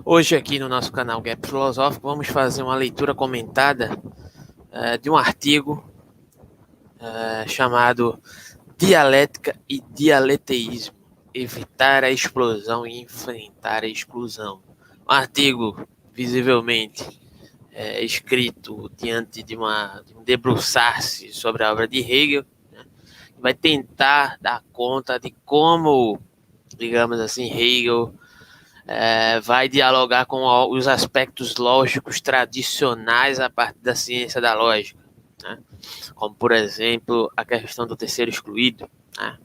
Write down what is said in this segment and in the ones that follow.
Hoje aqui no nosso canal Gap Filosófico vamos fazer uma leitura comentada de um artigo chamado Dialética e Dialeteísmo, evitar a explosão e enfrentar a exclusão. Um artigo visivelmente escrito diante de um debruçar-se sobre a obra de Hegel, né? Vai tentar dar conta de como, digamos assim, Hegel vai dialogar com os aspectos lógicos tradicionais a partir da ciência da lógica, né? Como, por exemplo, a questão do terceiro excluído, né?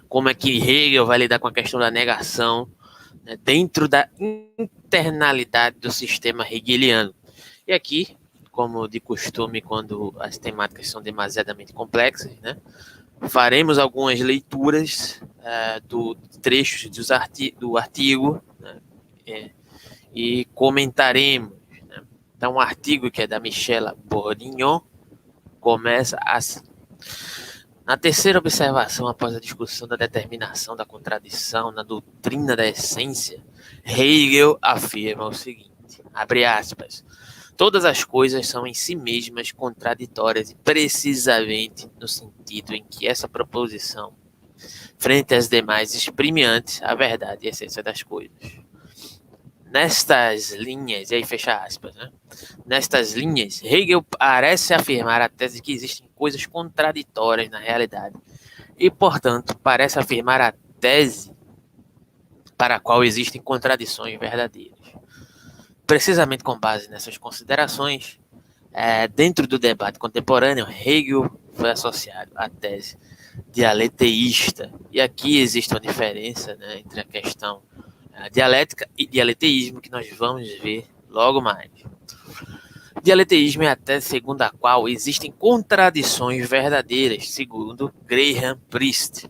Como é que Hegel vai lidar com a questão da negação, né, dentro da internalidade do sistema hegeliano. E aqui, como de costume, quando as temáticas são demasiadamente complexas, né, faremos algumas leituras do trechos do artigo, né, e comentaremos. Né? Então, um artigo que é da Michela Bourdignon começa assim. Na terceira observação, após a discussão da determinação da contradição na doutrina da essência, Hegel afirma o seguinte, abre aspas, todas as coisas são em si mesmas contraditórias e precisamente no sentido em que essa proposição, frente às demais, exprime antes a verdade e a essência das coisas. Nestas linhas, e aí fecha aspas, né? Nestas linhas, Hegel parece afirmar a tese de que existem coisas contraditórias na realidade e, portanto, parece afirmar a tese para a qual existem contradições verdadeiras. Precisamente com base nessas considerações, dentro do debate contemporâneo, Hegel foi associado à tese dialeteísta. E aqui existe uma diferença, né, entre a questão dialética e dialeteísmo, que nós vamos ver logo mais. Dialeteísmo é a tese segundo a qual existem contradições verdadeiras, segundo Graham Priest.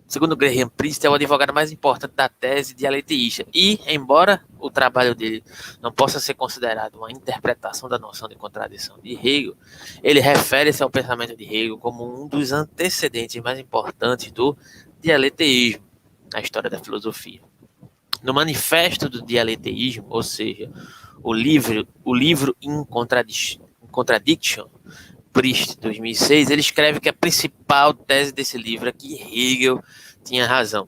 Segundo Graham Priest, é o advogado mais importante da tese dialeteísta. E, embora o trabalho dele não possa ser considerado uma interpretação da noção de contradição de Hegel, ele refere-se ao pensamento de Hegel como um dos antecedentes mais importantes do dialeteísmo na história da filosofia. No Manifesto do Dialeteísmo, ou seja, o livro In Contradiction, Priest, 2006, ele escreve que a principal tese desse livro é que Hegel tinha razão.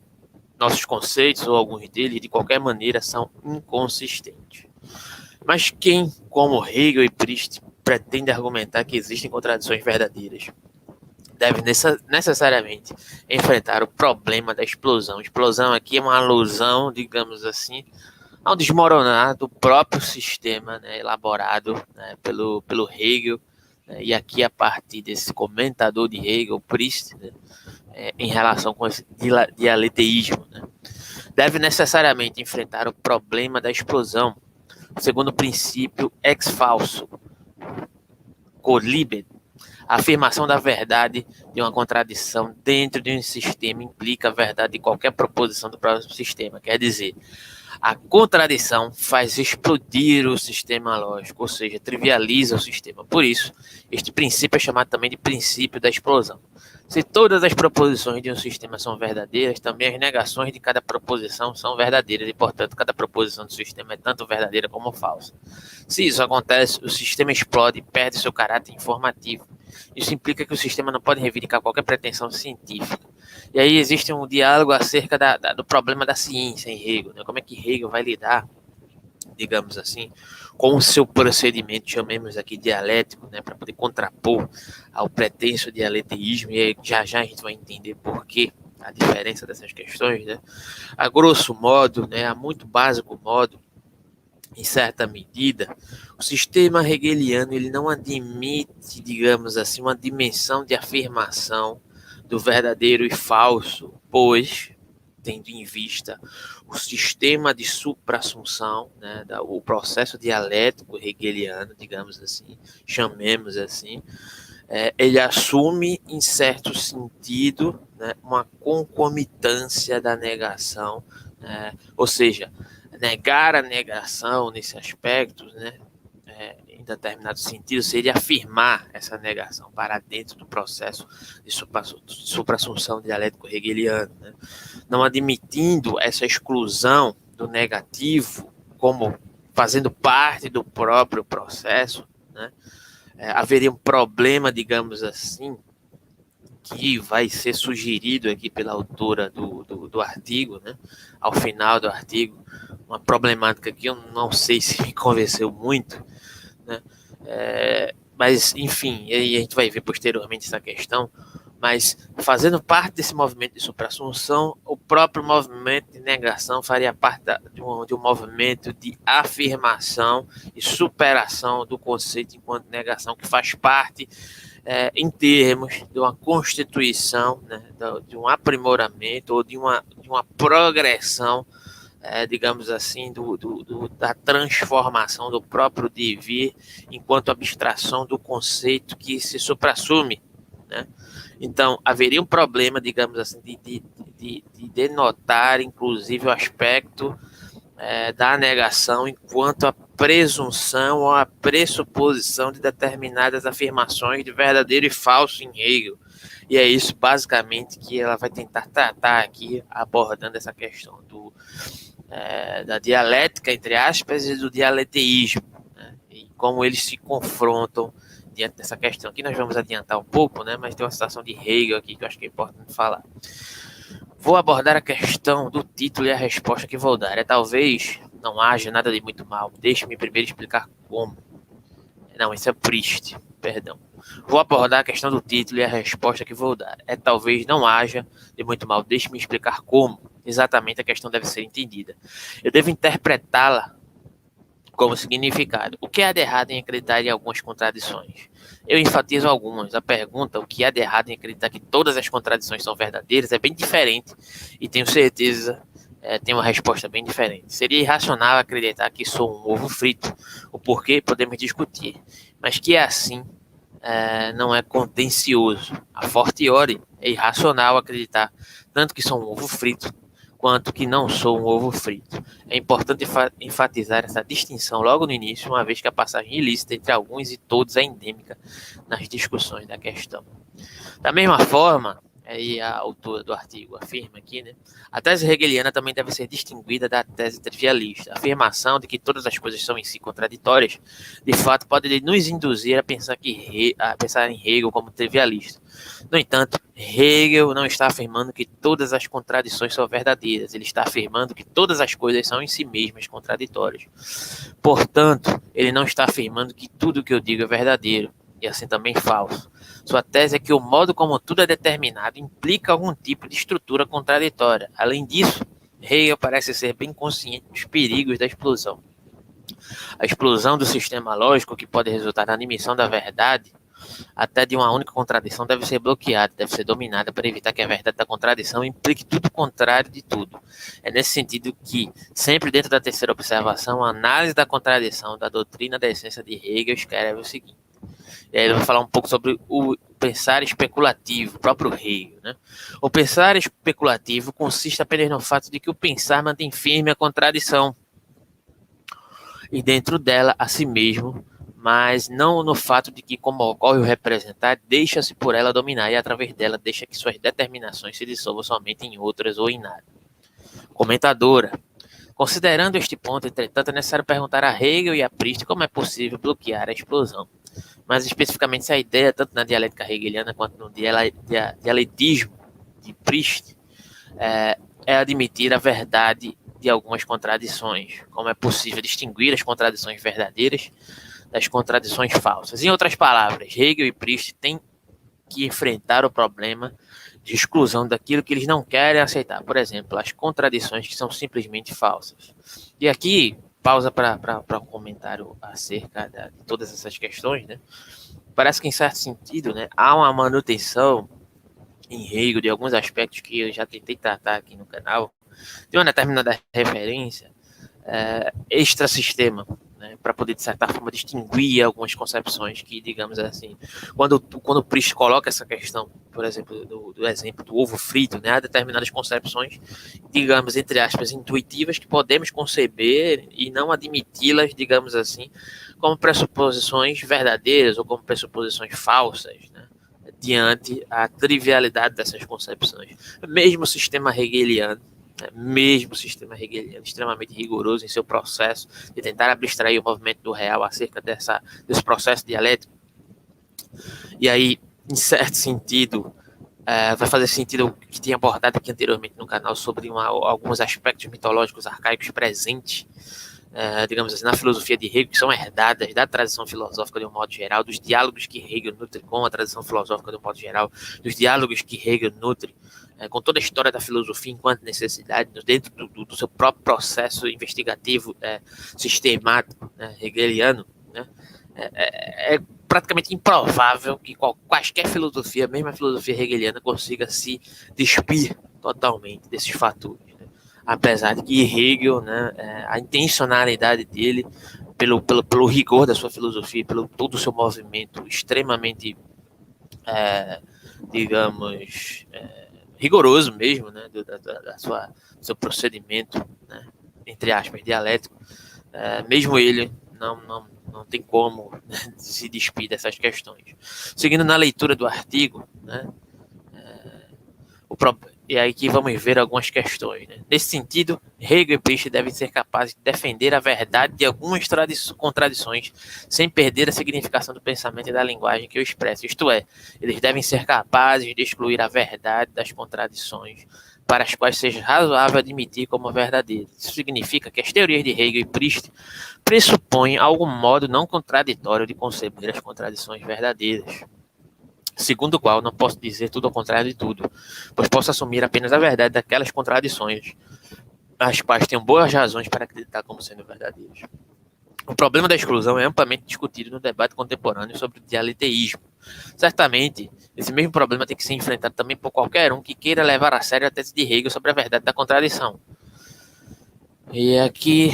Nossos conceitos, ou alguns deles, de qualquer maneira, são inconsistentes. Mas quem, como Hegel e Priest, pretende argumentar que existem contradições verdadeiras, deve necessariamente enfrentar o problema da explosão. Explosão aqui é uma alusão, digamos assim, ao desmoronar do próprio sistema, né, elaborado, né, pelo Hegel, né, e aqui a partir desse comentador de Hegel, Priest, né, em relação com esse dialeteísmo, né, deve necessariamente enfrentar o problema da explosão, segundo o princípio ex falso, quod a afirmação da verdade de uma contradição dentro de um sistema implica a verdade de qualquer proposição do próprio sistema. Quer dizer, a contradição faz explodir o sistema lógico, ou seja, trivializa o sistema. Por isso, este princípio é chamado também de princípio da explosão. Se todas as proposições de um sistema são verdadeiras, também as negações de cada proposição são verdadeiras e, portanto, cada proposição do sistema é tanto verdadeira como falsa. Se isso acontece, o sistema explode e perde seu caráter informativo. Isso implica que o sistema não pode reivindicar qualquer pretensão científica. E aí existe um diálogo acerca do problema da ciência em Hegel, né? Como é que Hegel vai lidar, digamos assim, com o seu procedimento, chamemos aqui dialético, né, para poder contrapor ao pretenso dialeteísmo, e aí já a gente vai entender por que a diferença dessas questões, né? A grosso modo, né, a muito básico modo, em certa medida, o sistema hegeliano ele não admite, digamos assim, uma dimensão de afirmação do verdadeiro e falso, pois, tendo em vista o sistema de suprassunção, né, o processo dialético hegeliano, digamos assim, chamemos assim, ele assume, em certo sentido, né, uma concomitância da negação, ou seja, negar a negação nesse aspecto, né, em determinado sentido, seria afirmar essa negação para dentro do processo de suprassunção dialético-hegeliano, né? Não admitindo essa exclusão do negativo como fazendo parte do próprio processo, né? Haveria um problema, digamos assim, que vai ser sugerido aqui pela autora do artigo, né? Ao final do artigo, uma problemática que eu não sei se me convenceu muito, né? Mas, enfim, aí a gente vai ver posteriormente essa questão, mas fazendo parte desse movimento de suprassunção, o próprio movimento de negação faria parte de um movimento de afirmação e superação do conceito enquanto negação, que faz parte, em termos de uma constituição, né, de um aprimoramento ou de uma progressão, digamos assim, da transformação do próprio devir enquanto abstração do conceito que se suprassume, né? Então, haveria um problema, digamos assim, de denotar, inclusive, o aspecto da negação enquanto a presunção ou a pressuposição de determinadas afirmações de verdadeiro e falso em Hegel. E é isso, basicamente, que ela vai tentar tratar aqui, abordando essa questão da dialética, entre aspas, e do dialeteísmo, né? E como eles se confrontam diante dessa questão. Aqui nós vamos adiantar um pouco, né? Mas tem uma citação de Hegel aqui que eu acho que é importante falar. Vou abordar a questão do título e a resposta que vou dar. Talvez não haja nada de muito mal. Deixe-me primeiro explicar como. Não, isso é Proust, perdão. Vou abordar a questão do título e a resposta que vou dar. Talvez não haja de muito mal. Deixe-me explicar como exatamente a questão deve ser entendida. Eu devo interpretá-la como significado. O que há de errado em acreditar em algumas contradições? Eu enfatizo algumas. A pergunta, o que há de errado em acreditar que todas as contradições são verdadeiras, é bem diferente e tenho certeza tem uma resposta bem diferente. Seria irracional acreditar que sou um ovo frito. O porquê podemos discutir, mas que é assim não é contencioso. A fortiori é irracional acreditar tanto que sou um ovo frito quanto que não sou um ovo frito. É importante enfatizar essa distinção logo no início, uma vez que a passagem ilícita entre alguns e todos é endêmica nas discussões da questão. Da mesma forma, aí a autora do artigo afirma aqui, né, a tese hegeliana também deve ser distinguida da tese trivialista. A afirmação de que todas as coisas são em si contraditórias, de fato, pode nos induzir a pensar em Hegel como trivialista. No entanto, Hegel não está afirmando que todas as contradições são verdadeiras. Ele está afirmando que todas as coisas são em si mesmas contraditórias. Portanto, ele não está afirmando que tudo que eu digo é verdadeiro, e assim também falso. Sua tese é que o modo como tudo é determinado implica algum tipo de estrutura contraditória. Além disso, Hegel parece ser bem consciente dos perigos da explosão. A explosão do sistema lógico, que pode resultar na admissão da verdade, até de uma única contradição, deve ser bloqueada, deve ser dominada para evitar que a verdade da contradição implique tudo o contrário de tudo. É nesse sentido que, sempre dentro da terceira observação, a análise da contradição da doutrina da essência de Hegel escreve o seguinte. E aí ele vai falar um pouco sobre o pensar especulativo, o próprio Hegel, né? O pensar especulativo consiste apenas no fato de que o pensar mantém firme a contradição e dentro dela a si mesmo, mas não no fato de que, como ocorre o representar, deixa-se por ela dominar e através dela deixa que suas determinações se dissolvam somente em outras ou em nada. Comentadora. Considerando este ponto, entretanto, é necessário perguntar a Hegel e a Proust como é possível bloquear a explosão. Mas especificamente se a ideia, tanto na dialética hegeliana quanto no dialetismo de Proust, é admitir a verdade de algumas contradições, como é possível distinguir as contradições verdadeiras das contradições falsas. Em outras palavras, Hegel e Proust têm que enfrentar o problema de exclusão daquilo que eles não querem aceitar. Por exemplo, as contradições que são simplesmente falsas. E aqui, pausa para um comentário acerca de todas essas questões, né? Parece que, em certo sentido, né, há uma manutenção em Hegel de alguns aspectos que eu já tentei tratar aqui no canal, de uma determinada referência extra-sistema, né, para poder, de certa forma, distinguir algumas concepções que, digamos assim, quando o Priest coloca essa questão, por exemplo, do exemplo do ovo frito, né, há determinadas concepções, digamos, entre aspas, intuitivas, que podemos conceber e não admiti-las, digamos assim, como pressuposições verdadeiras ou como pressuposições falsas, né, diante a trivialidade dessas concepções. Mesmo o sistema hegeliano, extremamente rigoroso em seu processo de tentar abstrair o movimento do real acerca desse processo dialético. E aí, em certo sentido, vai fazer sentido o que tinha abordado aqui anteriormente no canal sobre alguns aspectos mitológicos arcaicos presentes, digamos assim, na filosofia de Hegel, que são herdadas da tradição filosófica de um modo geral, dos diálogos que Hegel nutre com a tradição filosófica de um modo geral, dos diálogos que Hegel nutre com toda a história da filosofia enquanto necessidade, dentro do seu próprio processo investigativo sistemático, né, hegeliano, né, é praticamente improvável que quaisquer filosofia, mesmo a filosofia hegeliana, consiga se despir totalmente desses fatores. Né? Apesar de que Hegel, né, a intencionalidade dele, pelo rigor da sua filosofia, pelo todo o seu movimento extremamente, digamos, rigoroso mesmo, né, do seu procedimento, né, entre aspas, dialético, mesmo ele não tem como, né, se despir dessas questões. Seguindo na leitura do artigo, né, e aí que vamos ver algumas questões. Né? Nesse sentido, Hegel e Priest devem ser capazes de defender a verdade de algumas contradições, sem perder a significação do pensamento e da linguagem que o expressa. Isto é, eles devem ser capazes de excluir a verdade das contradições, para as quais seja razoável admitir como verdadeiras. Isso significa que as teorias de Hegel e Priest pressupõem algum modo não contraditório de conceber as contradições verdadeiras, segundo o qual não posso dizer tudo ao contrário de tudo, pois posso assumir apenas a verdade daquelas contradições, as quais tenho boas razões para acreditar como sendo verdadeiras. O problema da exclusão é amplamente discutido no debate contemporâneo sobre o dialeteísmo. Certamente, esse mesmo problema tem que ser enfrentado também por qualquer um que queira levar a sério a tese de Hegel sobre a verdade da contradição. E aqui,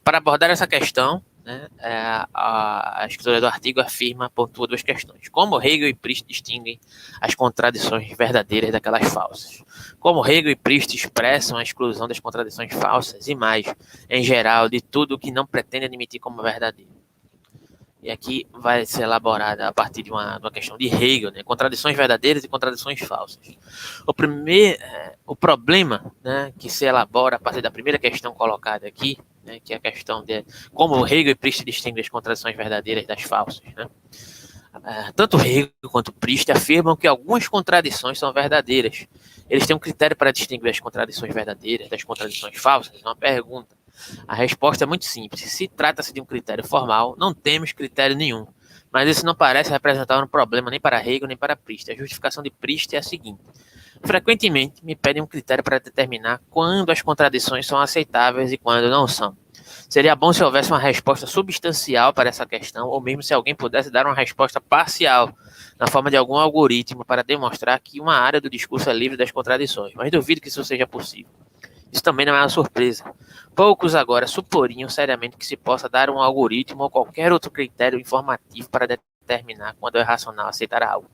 para abordar essa questão, né, a escritora do artigo pontua duas questões. Como Hegel e Priest distinguem as contradições verdadeiras daquelas falsas? Como Hegel e Priest expressam a exclusão das contradições falsas e mais, em geral, de tudo que não pretende admitir como verdadeiro? E aqui vai ser elaborada a partir de uma questão de Hegel, né, contradições verdadeiras e contradições falsas. O problema, né, que se elabora a partir da primeira questão colocada aqui, né, que é a questão de como Hegel e Priest distinguem as contradições verdadeiras das falsas. Né? Tanto Hegel quanto Priest afirmam que algumas contradições são verdadeiras. Eles têm um critério para distinguir as contradições verdadeiras das contradições falsas? Uma pergunta. A resposta é muito simples. Se trata-se de um critério formal, não temos critério nenhum. Mas isso não parece representar um problema nem para Hegel nem para Priest. A justificação de Priest é a seguinte. Frequentemente me pedem um critério para determinar quando as contradições são aceitáveis e quando não são. Seria bom se houvesse uma resposta substancial para essa questão, ou mesmo se alguém pudesse dar uma resposta parcial, na forma de algum algoritmo, para demonstrar que uma área do discurso é livre das contradições. Mas duvido que isso seja possível. Isso também não é uma surpresa. Poucos agora suporiam seriamente que se possa dar um algoritmo ou qualquer outro critério informativo para determinar quando é racional aceitar algo.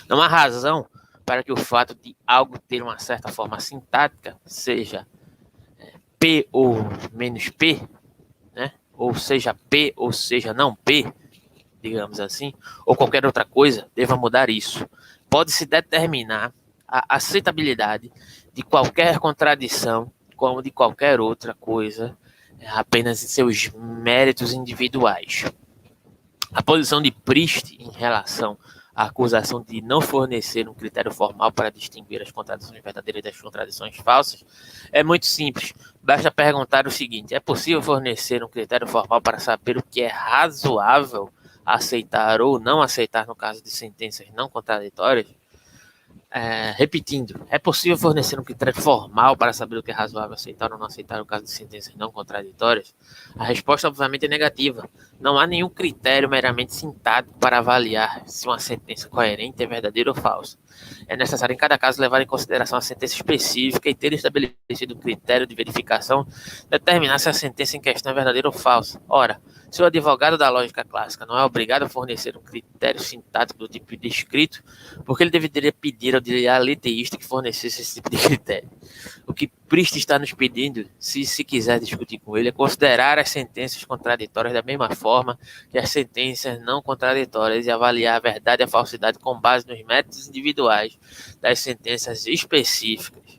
Não há razão para que o fato de algo ter uma certa forma sintática, seja P ou menos P, né? Ou seja P ou seja não P, digamos assim, ou qualquer outra coisa, deva mudar isso. Pode-se determinar a aceitabilidade de qualquer contradição, como de qualquer outra coisa, apenas em seus méritos individuais. A posição de Priest em relação à acusação de não fornecer um critério formal para distinguir as contradições verdadeiras das contradições falsas é muito simples. Basta perguntar o seguinte: é possível fornecer um critério formal para saber o que é razoável aceitar ou não aceitar no caso de sentenças não contraditórias? Repetindo, é possível fornecer um critério formal para saber o que é razoável aceitar ou não aceitar no caso de sentenças não contraditórias? A resposta, obviamente, é negativa. Não há nenhum critério meramente sintático para avaliar se uma sentença coerente é verdadeira ou falsa. É necessário, em cada caso, levar em consideração a sentença específica e ter estabelecido um critério de verificação, determinar se a sentença em questão é verdadeira ou falsa. Ora, se o advogado da lógica clássica não é obrigado a fornecer um critério sintático do tipo descrito, porque ele deveria pedir ao dialeteísta que fornecesse esse tipo de critério? O que Priest está nos pedindo, se quiser discutir com ele, é considerar as sentenças contraditórias da mesma forma que as sentenças não contraditórias e avaliar a verdade e a falsidade com base nos méritos individuais das sentenças específicas.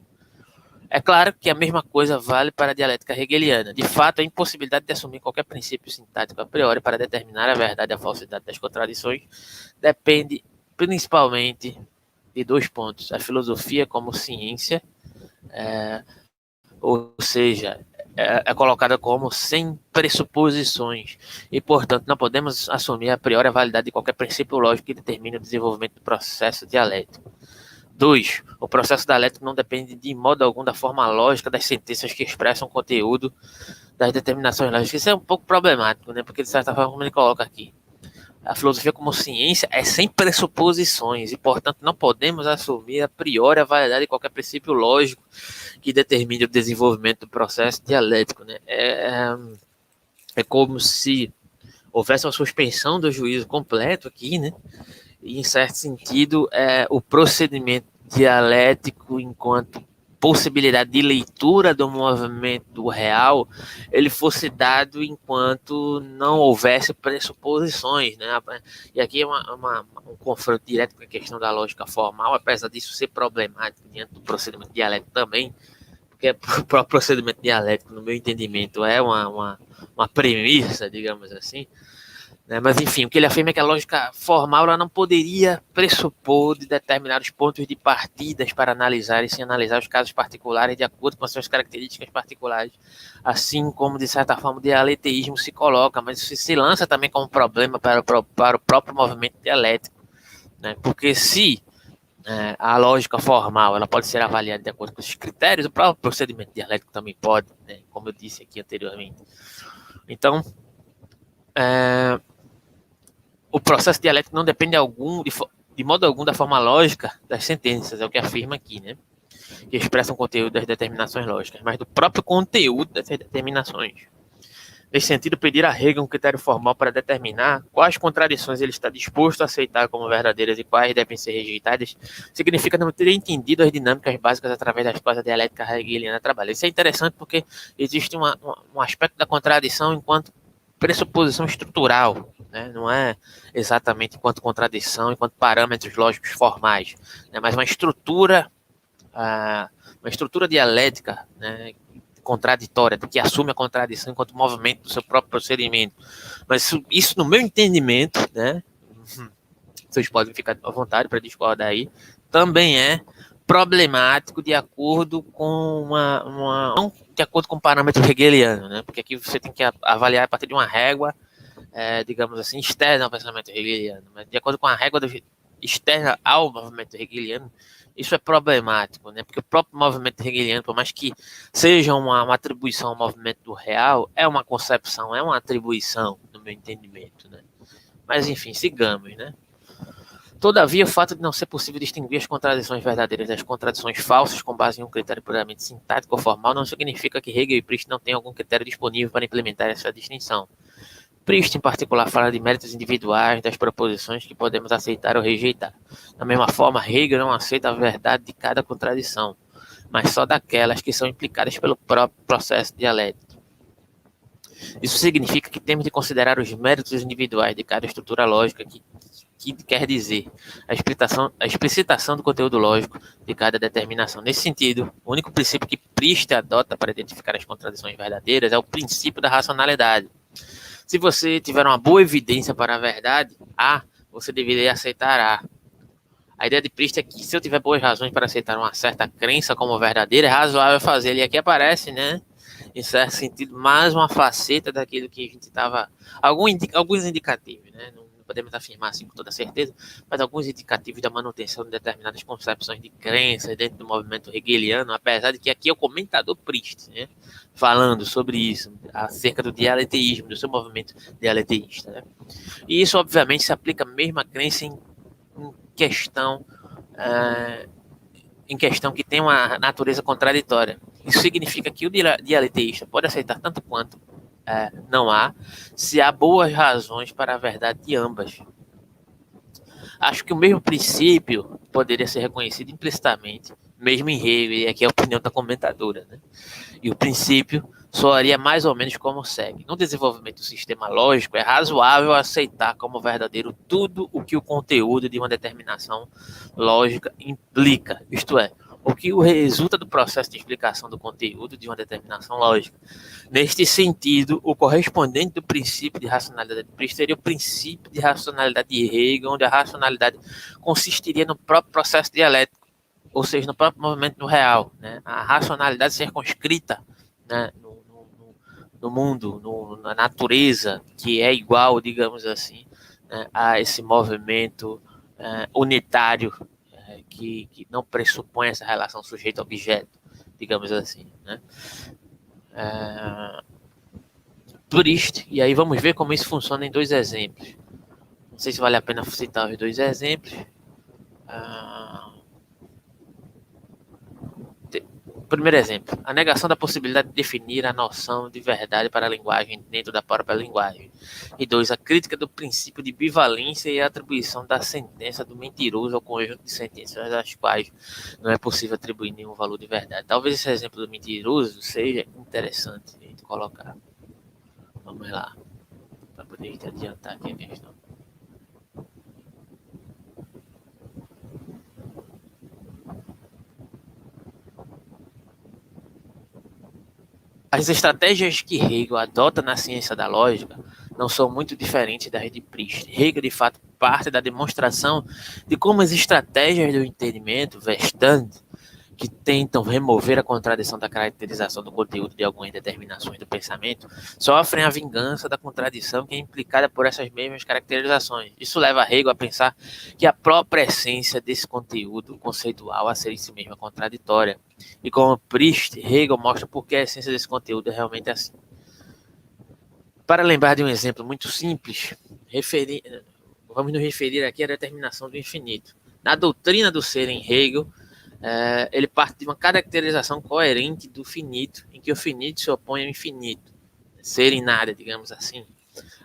É claro que a mesma coisa vale para a dialética hegeliana. De fato, a impossibilidade de assumir qualquer princípio sintático a priori para determinar a verdade e a falsidade das contradições depende principalmente de dois pontos: a filosofia como ciência, ou seja, é colocada como sem pressuposições e, portanto, não podemos assumir a priori a validade de qualquer princípio lógico que determine o desenvolvimento do processo dialético. 2. O processo dialético não depende de modo algum da forma lógica das sentenças que expressam o conteúdo das determinações lógicas. Isso é um pouco problemático, né? Porque, de certa forma, como ele coloca aqui, a filosofia como ciência é sem pressuposições e, portanto, não podemos assumir a priori a validade de qualquer princípio lógico que determine o desenvolvimento do processo dialético. Né? É como se houvesse uma suspensão do juízo completo aqui, né? E, em certo sentido, o procedimento dialético enquanto possibilidade de leitura do movimento real, ele fosse dado enquanto não houvesse pressuposições, né? E aqui é um confronto direto com a questão da lógica formal, apesar disso ser problemático diante do procedimento dialético também, porque o próprio procedimento dialético, no meu entendimento, é uma premissa, digamos assim. Mas, enfim, o que ele afirma é que a lógica formal ela não poderia pressupor de determinados pontos de partidas para analisar e se analisar os casos particulares de acordo com as suas características particulares, assim como, de certa forma, o dialeteísmo se coloca, mas isso se lança também como problema para o próprio movimento dialético, né? Porque se a lógica formal ela pode ser avaliada de acordo com esses critérios, o próprio procedimento dialético também pode, né? Como eu disse aqui anteriormente. Então, o processo dialético não depende de modo algum da forma lógica das sentenças, é o que afirma aqui, né? Que expressam o conteúdo das determinações lógicas, mas do próprio conteúdo dessas determinações. Nesse sentido, pedir a Hegel um critério formal para determinar quais contradições ele está disposto a aceitar como verdadeiras e quais devem ser rejeitadas, significa não ter entendido as dinâmicas básicas através das quais a dialética hegeliana trabalha. Isso é interessante porque existe um aspecto da contradição enquanto pressuposição estrutural, né? Não é exatamente enquanto contradição, enquanto parâmetros lógicos formais, né? Mas uma estrutura dialética, né? Contraditória, que assume a contradição enquanto movimento do seu próprio procedimento. Mas isso no meu entendimento, né? Vocês podem ficar à vontade para discordar aí, também é problemático de acordo com não de acordo com o parâmetro hegeliano, né? Porque aqui você tem que avaliar a partir de uma régua, digamos assim, externa ao pensamento hegeliano, mas de acordo com a régua externa ao movimento hegeliano, isso é problemático, né? Porque o próprio movimento hegeliano, por mais que seja uma atribuição ao movimento real, é uma concepção, é uma atribuição, no meu entendimento, né? Mas, enfim, sigamos, né? Todavia, o fato de não ser possível distinguir as contradições verdadeiras das contradições falsas com base em um critério puramente sintático ou formal não significa que Hegel e Priest não tenham algum critério disponível para implementar essa distinção. Priest, em particular, fala de méritos individuais das proposições que podemos aceitar ou rejeitar. Da mesma forma, Hegel não aceita a verdade de cada contradição, mas só daquelas que são implicadas pelo próprio processo dialético. Isso significa que temos de considerar os méritos individuais de cada estrutura lógica que quer dizer a explicitação do conteúdo lógico de cada determinação. Nesse sentido, o único princípio que Priest adota para identificar as contradições verdadeiras é o princípio da racionalidade. Se você tiver uma boa evidência para a verdade A, você deveria aceitar A. A ideia de Priest é que se eu tiver boas razões para aceitar uma certa crença como verdadeira, é razoável fazê-la. E aqui aparece, né, em certo sentido, mais uma faceta daquilo que a gente estava... Alguns indicativos, né? podemos afirmar assim com toda certeza, mas alguns indicativos da manutenção de determinadas concepções de crenças dentro do movimento hegeliano, apesar de que aqui é o comentador Priest, né, falando sobre isso, acerca do dialeteísmo, do seu movimento dialeteísta. Né? E isso, obviamente, se aplica mesmo à crença em questão, que tem uma natureza contraditória. Isso significa que o dialeteísta pode aceitar tanto quanto não há, se há boas razões para a verdade de ambas. Acho que o mesmo princípio poderia ser reconhecido implicitamente, mesmo em Hegel, e aqui é a opinião da comentadora. Né? E o princípio soaria mais ou menos como segue. No desenvolvimento do sistema lógico, é razoável aceitar como verdadeiro tudo o que o conteúdo de uma determinação lógica implica, isto é, o que resulta do processo de explicação do conteúdo de uma determinação lógica. Neste sentido, o correspondente do princípio de racionalidade de Priest seria o princípio de racionalidade de Hegel, onde a racionalidade consistiria no próprio processo dialético, ou seja, no próprio movimento real. Né? A racionalidade circunscrita, né, no mundo, na natureza, que é igual, digamos assim, né, a esse movimento unitário que não pressupõe essa relação sujeito-objeto, digamos assim. Né? Priest, e aí vamos ver como isso funciona em dois exemplos. Não sei se vale a pena citar os dois exemplos. Primeiro exemplo, a negação da possibilidade de definir a noção de verdade para a linguagem dentro da própria linguagem. E dois, a crítica do princípio de bivalência e a atribuição da sentença do mentiroso ao conjunto de sentenças às quais não é possível atribuir nenhum valor de verdade. Talvez esse exemplo do mentiroso seja interessante a gente colocar. Vamos lá, para poder adiantar aqui a questão. As estratégias que Hegel adota na ciência da lógica não são muito diferentes das de Priest. Hegel, de fato, parte da demonstração de como as estratégias do entendimento, Verstand, que tentam remover a contradição da caracterização do conteúdo de algumas determinações do pensamento, sofrem a vingança da contradição que é implicada por essas mesmas caracterizações. Isso leva Hegel a pensar que a própria essência desse conteúdo conceitual a ser em si mesma contraditória. E como Priest, Hegel mostra por que a essência desse conteúdo é realmente assim. Para lembrar de um exemplo muito simples, vamos nos referir aqui à determinação do infinito. Na doutrina do ser em Hegel, ele parte de uma caracterização coerente do finito, em que o finito se opõe ao infinito, ser em nada, digamos assim.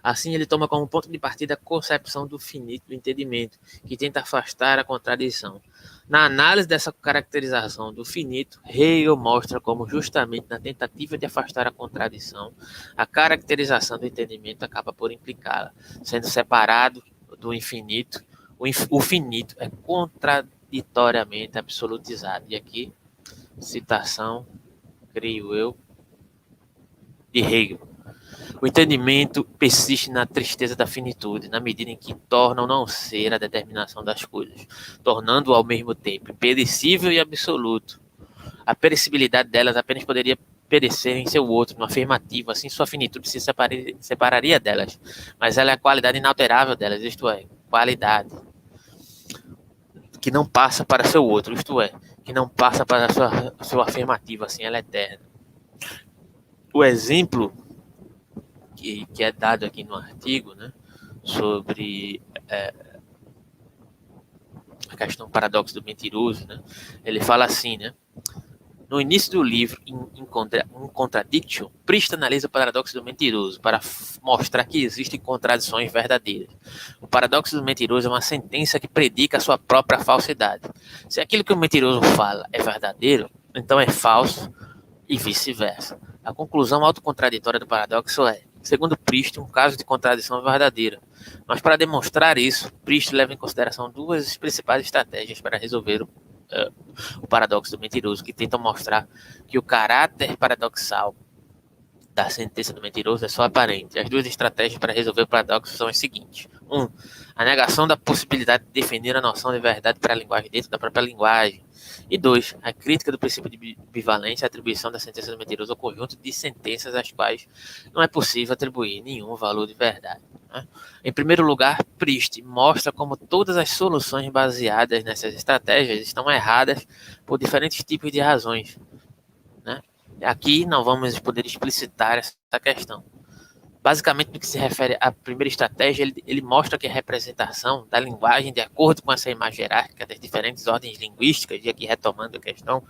Assim, ele toma como ponto de partida a concepção do finito do entendimento, que tenta afastar a contradição. Na análise dessa caracterização do finito, Hegel mostra como, justamente na tentativa de afastar a contradição, a caracterização do entendimento acaba por implicá-la, sendo separado do infinito. O finito é contraditoriamente absolutizado. E aqui, citação, creio eu, de Hegel. O entendimento persiste na tristeza da finitude, na medida em que torna o não ser a determinação das coisas, tornando-o ao mesmo tempo perecível e absoluto. A perecibilidade delas apenas poderia perecer em seu outro, no afirmativo, assim sua finitude se separaria delas, mas ela é a qualidade inalterável delas, isto é, qualidade que não passa para seu outro, isto é, que não passa para sua afirmativa, assim ela é eterna. O exemplo que é dado aqui no artigo, né, sobre a questão do paradoxo do mentiroso, né, ele fala assim, né, no início do livro, em Contradiction, Priest analisa o paradoxo do mentiroso para mostrar que existem contradições verdadeiras. O paradoxo do mentiroso é uma sentença que predica a sua própria falsidade. Se aquilo que o mentiroso fala é verdadeiro, então é falso e vice-versa. A conclusão autocontraditória do paradoxo é, segundo Priest, um caso de contradição verdadeira. Mas para demonstrar isso, Priest leva em consideração duas principais estratégias para resolver o paradoxo do mentiroso, que tentam mostrar que o caráter paradoxal da sentença do mentiroso é só aparente. As duas estratégias para resolver o paradoxo são as seguintes. 1. A negação da possibilidade de definir a noção de verdade para a linguagem dentro da própria linguagem. E 2. A crítica do princípio de bivalência e a atribuição da sentença do mentiroso ao conjunto de sentenças às quais não é possível atribuir nenhum valor de verdade. né? Em primeiro lugar, Priest mostra como todas as soluções baseadas nessas estratégias estão erradas por diferentes tipos de razões, né? Aqui não vamos poder explicitar essa questão. Basicamente, no que se refere à primeira estratégia, ele mostra que a representação da linguagem, de acordo com essa imagem hierárquica das diferentes ordens linguísticas, e aqui retomando a questão,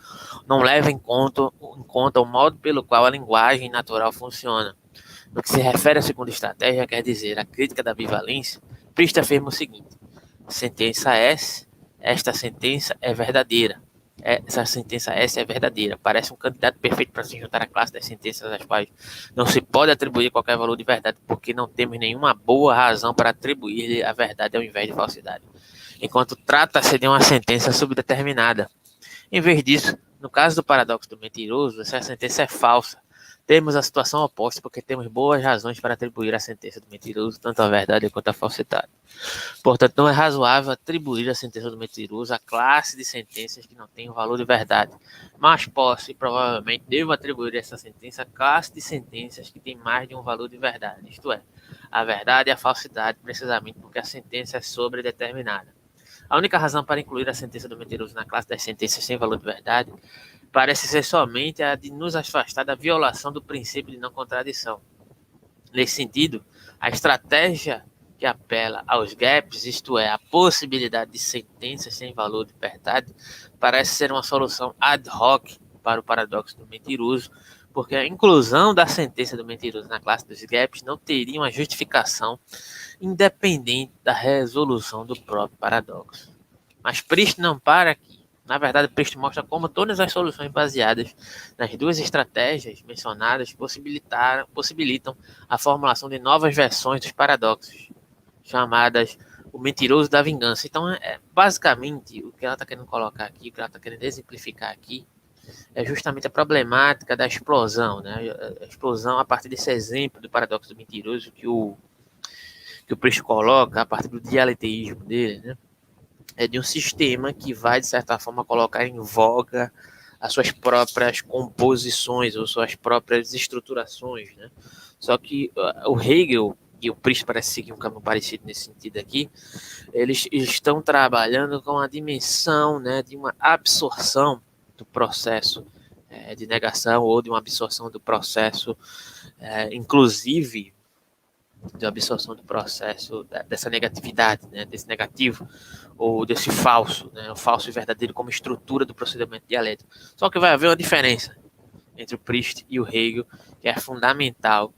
não leva em conta o modo pelo qual a linguagem natural funciona. No que se refere à segunda estratégia, quer dizer, a crítica da bivalência, Priest afirma o seguinte: sentença S, esta sentença é verdadeira. Essa sentença S é verdadeira. Parece um candidato perfeito para se juntar à classe das sentenças às quais não se pode atribuir qualquer valor de verdade, porque não temos nenhuma boa razão para atribuir-lhe a verdade ao invés de falsidade, enquanto trata-se de uma sentença subdeterminada. Em vez disso, no caso do paradoxo do mentiroso, essa sentença é falsa. Temos a situação oposta, porque temos boas razões para atribuir a sentença do mentiroso tanto à verdade quanto à falsidade. Portanto, não é razoável atribuir a sentença do mentiroso à classe de sentenças que não têm o valor de verdade, mas posso e provavelmente devo atribuir essa sentença à classe de sentenças que têm mais de um valor de verdade, isto é, a verdade e a falsidade, precisamente porque a sentença é sobredeterminada. A única razão para incluir a sentença do mentiroso na classe das sentenças sem valor de verdade parece ser somente a de nos afastar da violação do princípio de não contradição. Nesse sentido, a estratégia que apela aos gaps, isto é, a possibilidade de sentenças sem valor de verdade, parece ser uma solução ad hoc para o paradoxo do mentiroso, porque a inclusão da sentença do mentiroso na classe dos gaps não teria uma justificação independente da resolução do próprio paradoxo. Mas Priest não para aqui. Na verdade, Priest mostra como todas as soluções baseadas nas duas estratégias mencionadas possibilitam a formulação de novas versões dos paradoxos, chamadas o mentiroso da vingança. Então, basicamente, o que ela está querendo colocar aqui, o que ela está querendo exemplificar aqui, é justamente a problemática da explosão, né? A explosão a partir desse exemplo do paradoxo do mentiroso que o Priest coloca, a partir do dialeteísmo dele, né? É de um sistema que vai, de certa forma, colocar em voga as suas próprias composições ou suas próprias estruturações, né? Só que o Hegel e o Priest parece seguir um caminho parecido nesse sentido aqui, eles estão trabalhando com a dimensão, né, de uma absorção do processo de negação ou de uma absorção do processo, inclusive, de absorção do processo dessa negatividade, né, desse negativo ou desse falso, né, o falso e verdadeiro como estrutura do procedimento dialético. Só que vai haver uma diferença entre o Priest e o Hegel, que é fundamental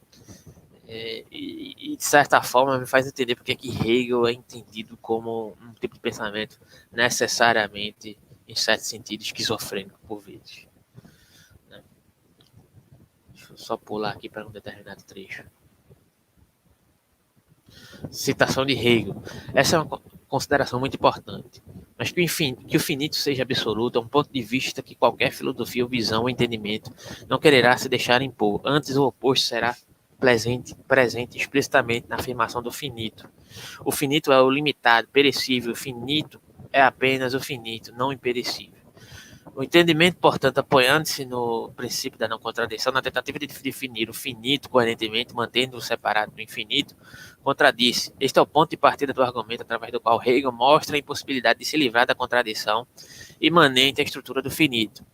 e de certa forma me faz entender porque que Hegel é entendido como um tipo de pensamento necessariamente, em certo sentido, esquizofrênico por vezes. Né? Deixa eu só pular aqui para um determinado trecho. Citação de Hegel. Essa é uma consideração muito importante. Mas que o finito seja absoluto é um ponto de vista que qualquer filosofia ou visão ou entendimento não quererá se deixar impor. Antes, o oposto será presente explicitamente na afirmação do finito. O finito é o limitado, perecível. O finito é apenas o finito, não imperecível. O entendimento, portanto, apoiando-se no princípio da não contradição, na tentativa de definir o finito coerentemente, mantendo-o separado do infinito, contradiz. Este é o ponto de partida do argumento através do qual Hegel mostra a impossibilidade de se livrar da contradição imanente à estrutura do finito.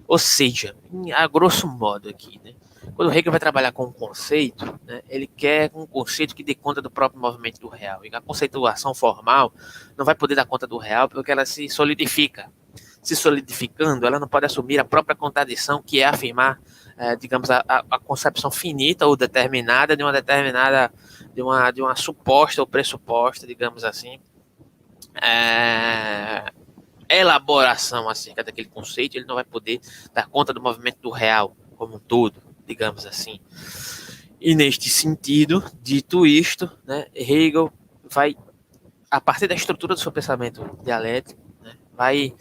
Ou seja, a grosso modo aqui, né? Quando Hegel vai trabalhar com um conceito, né, ele quer um conceito que dê conta do próprio movimento do real. E a conceituação formal não vai poder dar conta do real porque ela se solidifica. Se solidificando, ela não pode assumir a própria contradição, que é afirmar, digamos, a concepção finita ou determinada de uma suposta ou pressuposta, digamos assim, elaboração acerca daquele conceito. Ele não vai poder dar conta do movimento do real como um todo, digamos assim. E neste sentido, dito isto, né, Hegel vai, a partir da estrutura do seu pensamento dialético, né, vai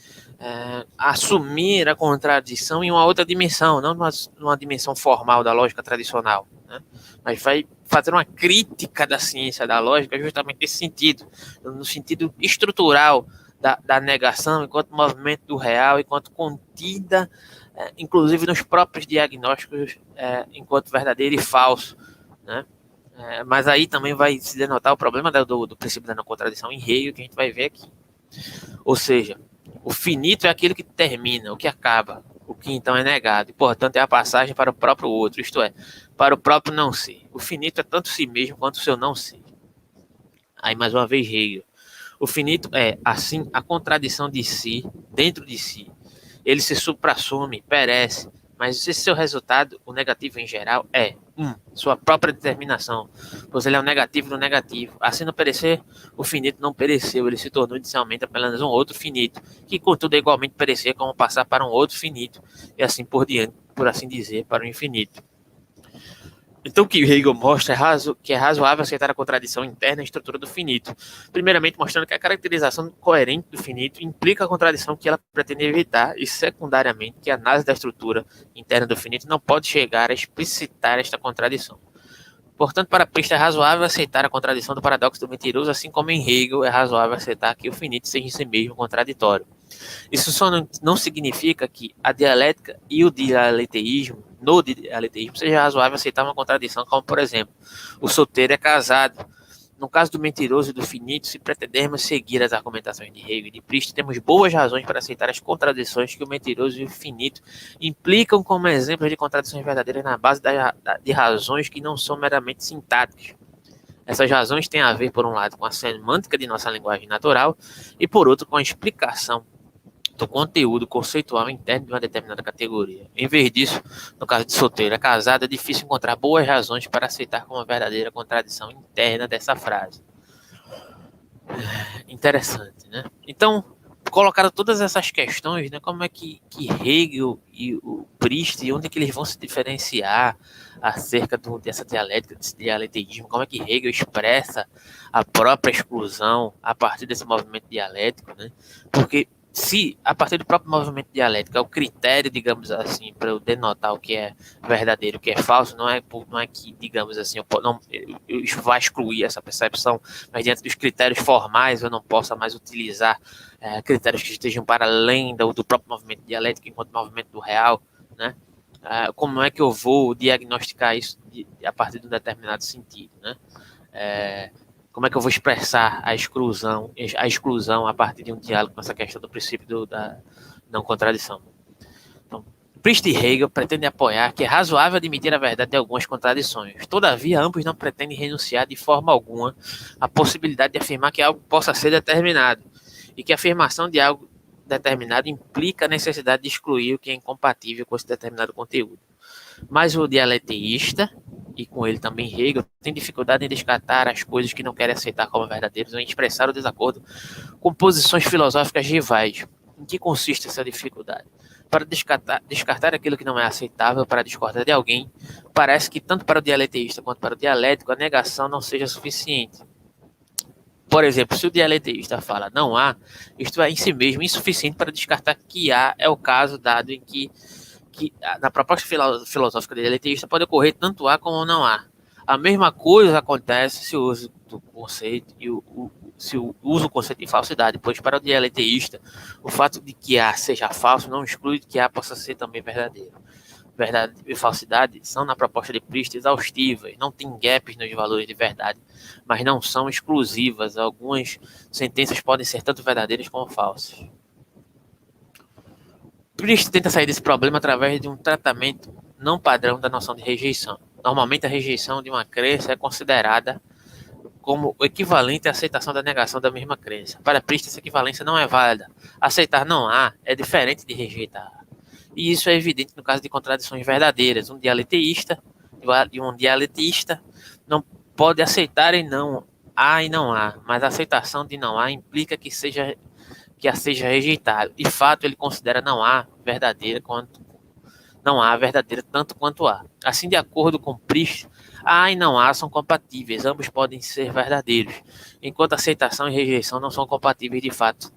assumir a contradição em uma outra dimensão, não numa dimensão formal da lógica tradicional, né? Mas vai fazer uma crítica da ciência da lógica justamente nesse sentido, no sentido estrutural da negação enquanto movimento do real, enquanto contida, inclusive nos próprios diagnósticos, enquanto verdadeiro e falso, né? Mas aí também vai se denotar o problema do princípio da não contradição em Hegel, que a gente vai ver aqui. Ou seja, o finito é aquilo que termina, o que acaba, o que então é negado, e portanto é a passagem para o próprio outro, isto é, para o próprio não ser. O finito é tanto si mesmo quanto o seu não ser. Aí mais uma vez Hegel. O finito é, assim, a contradição de si, dentro de si. Ele se suprassume, perece, mas esse seu resultado, o negativo em geral, é sua própria determinação, pois ele é o negativo do negativo. Assim não perecer, o finito não pereceu, ele se tornou inicialmente apenas um outro finito, que contudo é igualmente perecer como passar para um outro finito, e assim por diante, por assim dizer, para o infinito. Então, o que Hegel mostra que é razoável aceitar a contradição interna e estrutura do finito. Primeiramente, mostrando que a caracterização coerente do finito implica a contradição que ela pretende evitar, e, secundariamente, que a análise da estrutura interna do finito não pode chegar a explicitar esta contradição. Portanto, para Priest é razoável aceitar a contradição do paradoxo do mentiroso, assim como em Hegel é razoável aceitar que o finito seja em si mesmo contraditório. Isso só não significa que a dialética e o dialeteísmo, no dialeteísmo, seja razoável aceitar uma contradição, como, por exemplo, o solteiro é casado. No caso do mentiroso e do finito, se pretendermos seguir as argumentações de Hegel e de Priest, temos boas razões para aceitar as contradições que o mentiroso e o finito implicam como exemplos de contradições verdadeiras na base de razões que não são meramente sintáticas. Essas razões têm a ver, por um lado, com a semântica de nossa linguagem natural e, por outro, com a explicação do conteúdo conceitual interno de uma determinada categoria. Em vez disso, no caso de solteiro é casado, é difícil encontrar boas razões para aceitar como verdadeira contradição interna dessa frase. Interessante, né? Então, colocaram todas essas questões, né? Como é que Hegel e o Priest, onde é que eles vão se diferenciar acerca dessa dialética, desse dialeteísmo, como é que Hegel expressa a própria exclusão a partir desse movimento dialético, né? Porque se a partir do próprio movimento dialético é o critério, digamos assim, para eu denotar o que é verdadeiro, o que é falso, não é que, digamos assim, isso vai excluir essa percepção, mas diante dos critérios formais eu não possa mais utilizar critérios que estejam para além do próprio movimento dialético enquanto movimento do real, né? Como é que eu vou diagnosticar isso a partir de um determinado sentido, né? Como é que eu vou expressar a exclusão a partir de um diálogo com essa questão do princípio da não contradição. Então, Priest e Hegel pretendem apoiar que é razoável admitir a verdade de algumas contradições. Todavia, ambos não pretendem renunciar de forma alguma à possibilidade de afirmar que algo possa ser determinado, e que a afirmação de algo determinado implica a necessidade de excluir o que é incompatível com esse determinado conteúdo. Mas o dialeteísta, e com ele também Hegel, tem dificuldade em descartar as coisas que não querem aceitar como verdadeiras ou em expressar o desacordo com posições filosóficas rivais. Em que consiste essa dificuldade? Para descartar aquilo que não é aceitável, para discordar de alguém, parece que tanto para o dialeteísta quanto para o dialético a negação não seja suficiente. Por exemplo, se o dialeteísta fala não há, isto é em si mesmo insuficiente para descartar que há é o caso dado em que na proposta filosófica do dialeteísta pode ocorrer tanto há como não há. A mesma coisa acontece se o uso do conceito se usa o conceito de falsidade, pois para o dialeteísta o fato de que há seja falso não exclui que há possa ser também verdadeiro. Verdade e falsidade são, na proposta de Priest, exaustivas, não tem gaps nos valores de verdade, mas não são exclusivas. Algumas sentenças podem ser tanto verdadeiras como falsas. Priest tenta sair desse problema através de um tratamento não padrão da noção de rejeição. Normalmente, a rejeição de uma crença é considerada como o equivalente à aceitação da negação da mesma crença. Para Priest, essa equivalência não é válida. Aceitar não há é diferente de rejeitar. E isso é evidente no caso de contradições verdadeiras. Um dialeteísta não pode aceitar e não há, mas a aceitação de não há implica que a seja rejeitada. De fato, ele considera não há verdadeira tanto quanto há. Assim, de acordo com Priest, há e não há são compatíveis, ambos podem ser verdadeiros, enquanto aceitação e rejeição não são compatíveis de fato.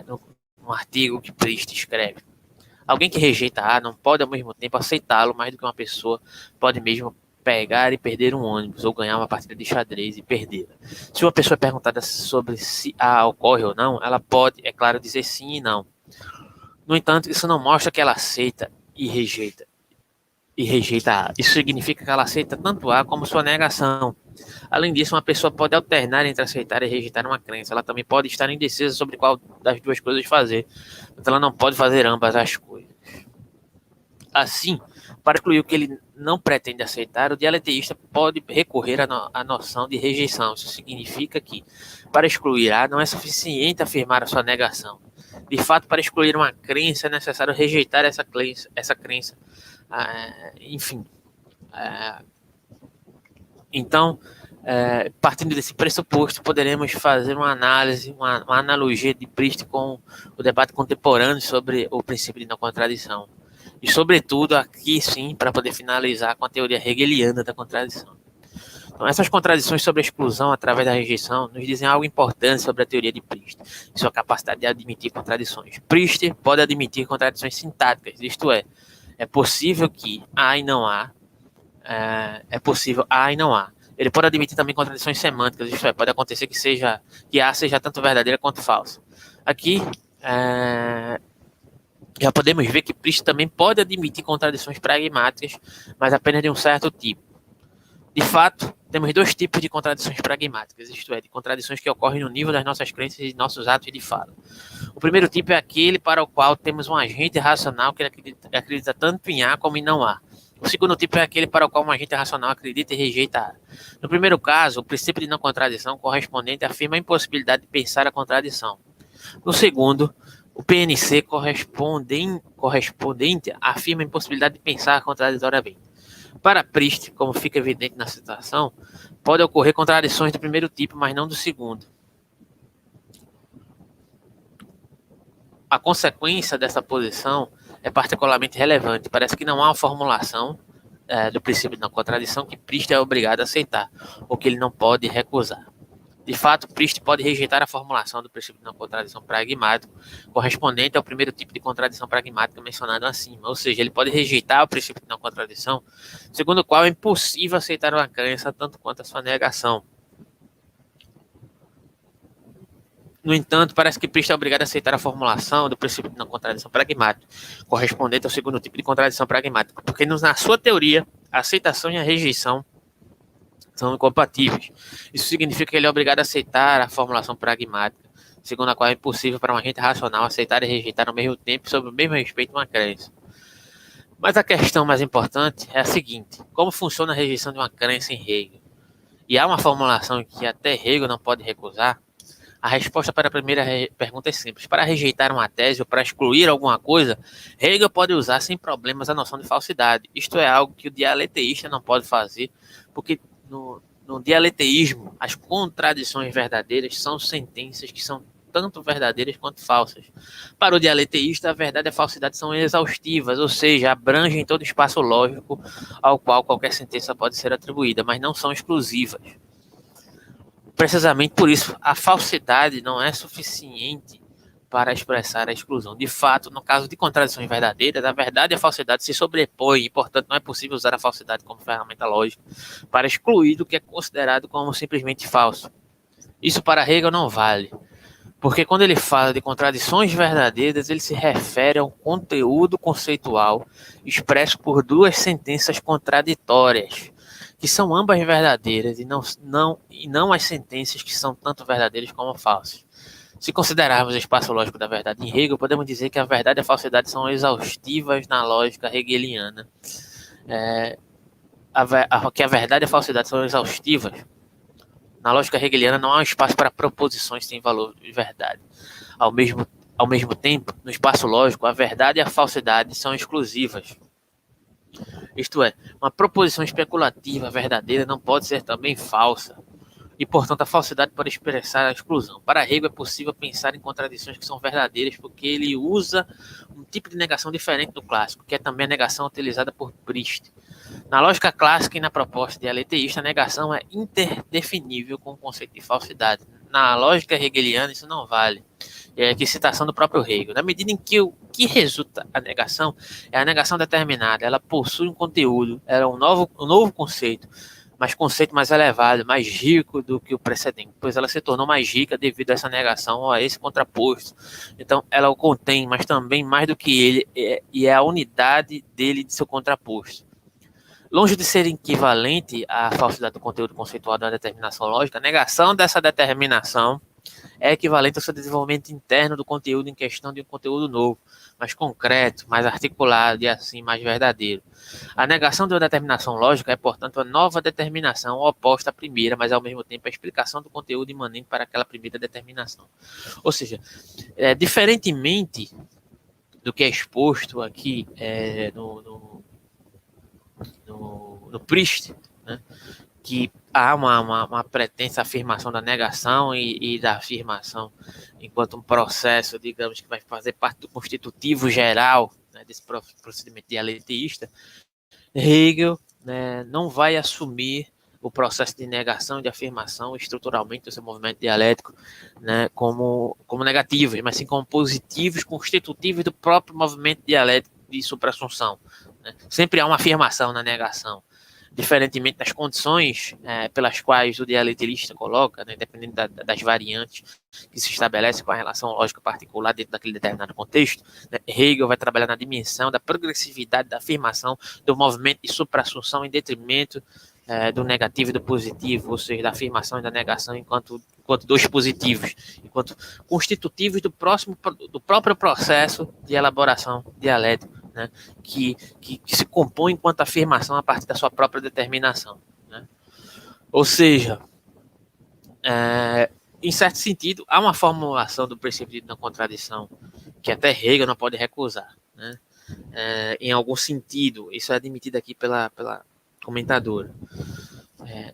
No artigo que Priest escreve. Alguém que rejeita A não pode ao mesmo tempo aceitá-lo mais do que uma pessoa pode mesmo pegar e perder um ônibus ou ganhar uma partida de xadrez e perdê-la. Se uma pessoa é perguntada sobre se A ocorre ou não, ela pode, é claro, dizer sim e não. No entanto, isso não mostra que ela aceita e rejeita. e rejeita A. Isso significa que ela aceita tanto A como sua negação. Além disso, uma pessoa pode alternar entre aceitar e rejeitar uma crença. Ela também pode estar indecisa sobre qual das duas coisas fazer. Então, ela não pode fazer ambas as coisas. Assim, para excluir o que ele não pretende aceitar, o dialeteísta pode recorrer à noção de rejeição. Isso significa que, para excluir A, não é suficiente afirmar a sua negação. De fato, para excluir uma crença, é necessário rejeitar essa crença. Enfim. Então, partindo desse pressuposto, poderemos fazer uma análise, uma analogia de Priest com o debate contemporâneo sobre o princípio de não contradição. E, sobretudo, aqui sim, para poder finalizar com a teoria hegeliana da contradição. Então, essas contradições sobre a exclusão através da rejeição nos dizem algo importante sobre a teoria de Priest e sua capacidade de admitir contradições. Priest pode admitir contradições sintáticas, isto é possível que há e não há, é possível há e não há. Ele pode admitir também contradições semânticas, isto é, pode acontecer que A seja tanto verdadeira quanto falsa. Aqui, já podemos ver que Priest também pode admitir contradições pragmáticas, mas apenas de um certo tipo. De fato, temos dois tipos de contradições pragmáticas, isto é, de contradições que ocorrem no nível das nossas crenças e nossos atos de fala. O primeiro tipo é aquele para o qual temos um agente racional que acredita tanto em A como em não A. O segundo tipo é aquele para o qual um agente racional acredita e rejeita A. No primeiro caso, o princípio de não contradição correspondente afirma a impossibilidade de pensar a contradição. No segundo, o PNC correspondente afirma a impossibilidade de pensar contraditoriamente. Para Priest, como fica evidente na citação, pode ocorrer contradições do primeiro tipo, mas não do segundo. A consequência dessa posição é particularmente relevante. Parece que não há uma formulação do princípio de não contradição que Priest é obrigado a aceitar, ou que ele não pode recusar. De fato, Priest pode rejeitar a formulação do princípio de não contradição pragmático, correspondente ao primeiro tipo de contradição pragmática mencionado acima. Ou seja, ele pode rejeitar o princípio de não contradição, segundo o qual é impossível aceitar uma crença tanto quanto a sua negação. No entanto, parece que Priest é obrigado a aceitar a formulação do princípio de não contradição pragmática, correspondente ao segundo tipo de contradição pragmática, porque na sua teoria, a aceitação e a rejeição são incompatíveis. Isso significa que ele é obrigado a aceitar a formulação pragmática, segundo a qual é impossível para um agente racional aceitar e rejeitar ao mesmo tempo sob o mesmo respeito uma crença. Mas a questão mais importante é a seguinte: como funciona a rejeição de uma crença em Hegel? E há uma formulação que até Hegel não pode recusar? A resposta para a primeira pergunta é simples. Para rejeitar uma tese ou para excluir alguma coisa, Hegel pode usar sem problemas a noção de falsidade. Isto é algo que o dialeteísta não pode fazer, porque no dialeteísmo, as contradições verdadeiras são sentenças que são tanto verdadeiras quanto falsas. Para o dialeteísta, a verdade e a falsidade são exaustivas, ou seja, abrangem todo o espaço lógico ao qual qualquer sentença pode ser atribuída, mas não são exclusivas. Precisamente por isso, a falsidade não é suficiente para expressar a exclusão. De fato, no caso de contradições verdadeiras, a verdade e a falsidade se sobrepõem e, portanto, não é possível usar a falsidade como ferramenta lógica para excluir o que é considerado como simplesmente falso. Isso para Hegel não vale, porque quando ele fala de contradições verdadeiras, ele se refere a um conteúdo conceitual expresso por duas sentenças contraditórias, que são ambas verdadeiras e não as sentenças que são tanto verdadeiras como falsas. Se considerarmos o espaço lógico da verdade em Hegel, podemos dizer que a verdade e a falsidade são exaustivas na lógica hegeliana. Que a verdade e a falsidade são exaustivas. Na lógica hegeliana não há espaço para proposições sem valor de verdade. Ao mesmo tempo, no espaço lógico, a verdade e a falsidade são exclusivas. Isto é, uma proposição especulativa verdadeira não pode ser também falsa. E, portanto, a falsidade pode expressar a exclusão. Para Hegel é possível pensar em contradições que são verdadeiras porque ele usa um tipo de negação diferente do clássico, que é também a negação utilizada por Priest. Na lógica clássica e na proposta dialeteísta, a negação é interdefinível com o conceito de falsidade. Na lógica hegeliana, isso não vale. É aqui citação do próprio Hegel. Na medida em que o que resulta a negação é a negação determinada, ela possui um conteúdo, ela é um novo conceito, mas conceito mais elevado, mais rico do que o precedente, pois ela se tornou mais rica devido a essa negação ou a esse contraposto. Então, ela o contém, mas também mais do que ele, e é a unidade dele de seu contraposto. Longe de ser equivalente à falsidade do conteúdo conceitual da determinação lógica, a negação dessa determinação é equivalente ao seu desenvolvimento interno do conteúdo em questão de um conteúdo novo, mais concreto, mais articulado e assim mais verdadeiro. A negação de uma determinação lógica é, portanto, a nova determinação oposta à primeira, mas ao mesmo tempo a explicação do conteúdo imanente para aquela primeira determinação. Ou seja, diferentemente do que é exposto aqui no Priest, né, que há uma pretensa afirmação da negação e da afirmação enquanto um processo, digamos, que vai fazer parte do constitutivo geral, né, desse procedimento dialeteísta. Hegel, né, não vai assumir o processo de negação e de afirmação estruturalmente do seu movimento dialético, né, como negativos, mas sim como positivos, constitutivos do próprio movimento dialético de suprassunção. Né? Sempre há uma afirmação na negação, diferentemente das condições pelas quais o dialetrista coloca, né, dependendo das variantes que se estabelece com a relação lógica particular dentro daquele determinado contexto, né, Hegel vai trabalhar na dimensão da progressividade da afirmação do movimento de suprassunção em detrimento do negativo e do positivo, ou seja, da afirmação e da negação enquanto dois positivos, enquanto constitutivos do próprio processo de elaboração dialética, né, que se compõe enquanto afirmação a partir da sua própria determinação. Né? Ou seja, em certo sentido, há uma formulação do princípio de não contradição que até Hegel não pode recusar. Né? Em algum sentido, isso é admitido aqui pela comentadora.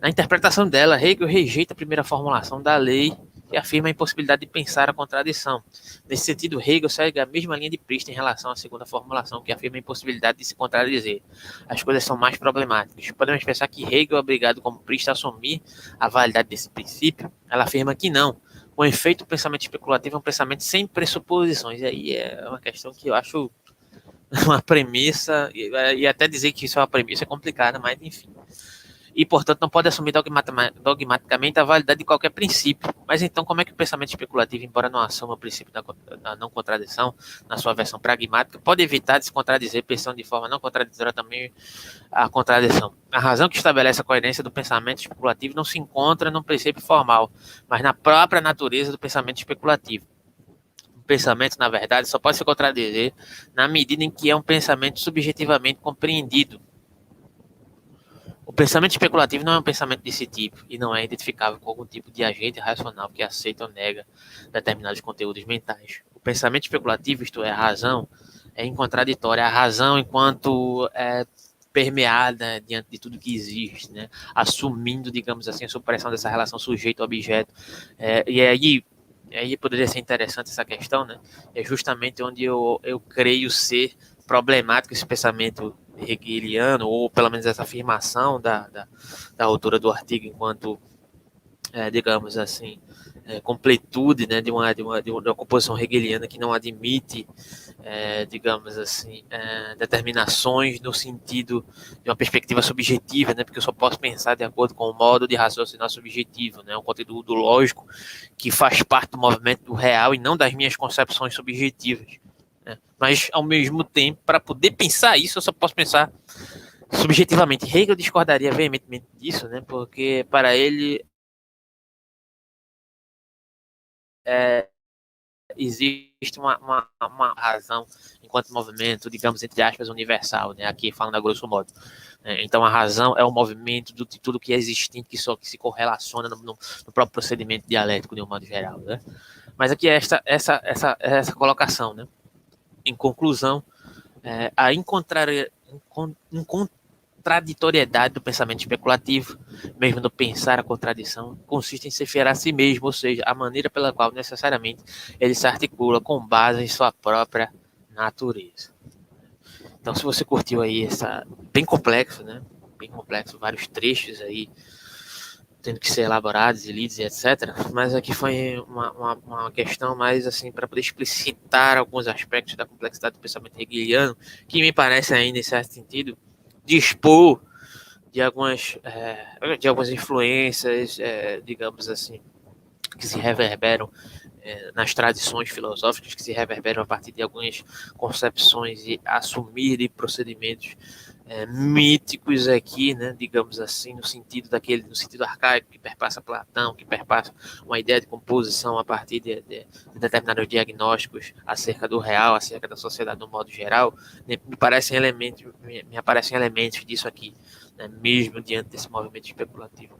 Na interpretação dela, Hegel rejeita a primeira formulação da lei que afirma a impossibilidade de pensar a contradição. Nesse sentido, Hegel segue a mesma linha de Priest em relação à segunda formulação, que afirma a impossibilidade de se contradizer. As coisas são mais problemáticas. Podemos pensar que Hegel é obrigado, como Priest, a assumir a validade desse princípio. Ela afirma que não. Com efeito, o pensamento especulativo é um pensamento sem pressuposições. E aí é uma questão que eu acho uma premissa, e até dizer que isso é uma premissa é complicada, mas enfim. E, portanto, não pode assumir dogmaticamente a validade de qualquer princípio. Mas então, como é que o pensamento especulativo, embora não assuma o princípio da não contradição, na sua versão pragmática, pode evitar de se contradizer, pensando de forma não contraditória também a contradição? A razão que estabelece a coerência do pensamento especulativo não se encontra num princípio formal, mas na própria natureza do pensamento especulativo. O pensamento, na verdade, só pode se contradizer na medida em que é um pensamento subjetivamente compreendido. O pensamento especulativo não é um pensamento desse tipo e não é identificável com algum tipo de agente racional que aceita ou nega determinados conteúdos mentais. O pensamento especulativo, isto é, a razão, é incontraditória. A razão, enquanto permeada diante de tudo que existe, né? Assumindo, digamos assim, a supressão dessa relação sujeito-objeto. E aí poderia ser interessante essa questão, né? É justamente onde eu creio ser problemático esse pensamento hegeliano, ou pelo menos essa afirmação da autora do artigo enquanto, digamos assim, completude, né, de uma composição hegeliana que não admite, digamos assim, determinações no sentido de uma perspectiva subjetiva, né, porque eu só posso pensar de acordo com o modo de raciocinar subjetivo, né, um conteúdo lógico que faz parte do movimento do real e não das minhas concepções subjetivas. Mas, ao mesmo tempo, para poder pensar isso, eu só posso pensar subjetivamente. Hegel discordaria veementemente disso, né? Porque, para ele, existe uma razão enquanto movimento, digamos, entre aspas, universal, né? Aqui falando a grosso modo. Então, a razão é o movimento de tudo que é existente, que se correlaciona no próprio procedimento dialético, de um modo geral, né? Mas aqui é essa colocação, né? Em conclusão, a incontraditoriedade do pensamento especulativo, mesmo no pensar a contradição, consiste em se fiar a si mesmo, ou seja, a maneira pela qual necessariamente ele se articula com base em sua própria natureza. Então, se você curtiu aí bem complexo, né? Bem complexo, vários trechos aí tendo que ser elaborados e lidos e etc. Mas aqui foi uma questão mais assim para poder explicitar alguns aspectos da complexidade do pensamento hegeliano, que me parece ainda, em certo sentido, dispor de algumas influências, digamos assim, que se reverberam nas tradições filosóficas, que se reverberam a partir de algumas concepções e assumir de procedimentos míticos aqui, né, digamos assim, no sentido arcaico que perpassa Platão, que perpassa uma ideia de composição a partir de determinados diagnósticos acerca do real, acerca da sociedade no modo geral, né, me aparecem elementos disso aqui, né, mesmo diante desse movimento especulativo,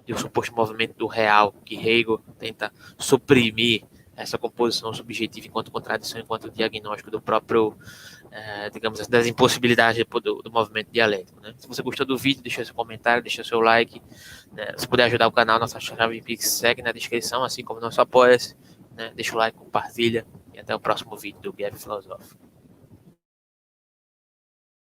do suposto movimento do real, que Hegel tenta suprimir essa composição subjetiva enquanto contradição, enquanto diagnóstico do próprio, digamos assim, das impossibilidades do movimento dialético. Né? Se você gostou do vídeo, deixa seu comentário, deixa seu like. Né? Se puder ajudar o canal, nossa chave Pix segue na descrição, assim como nosso apoia-se. Né? Deixa o like, compartilha e até o próximo vídeo do Guerra Filosófico.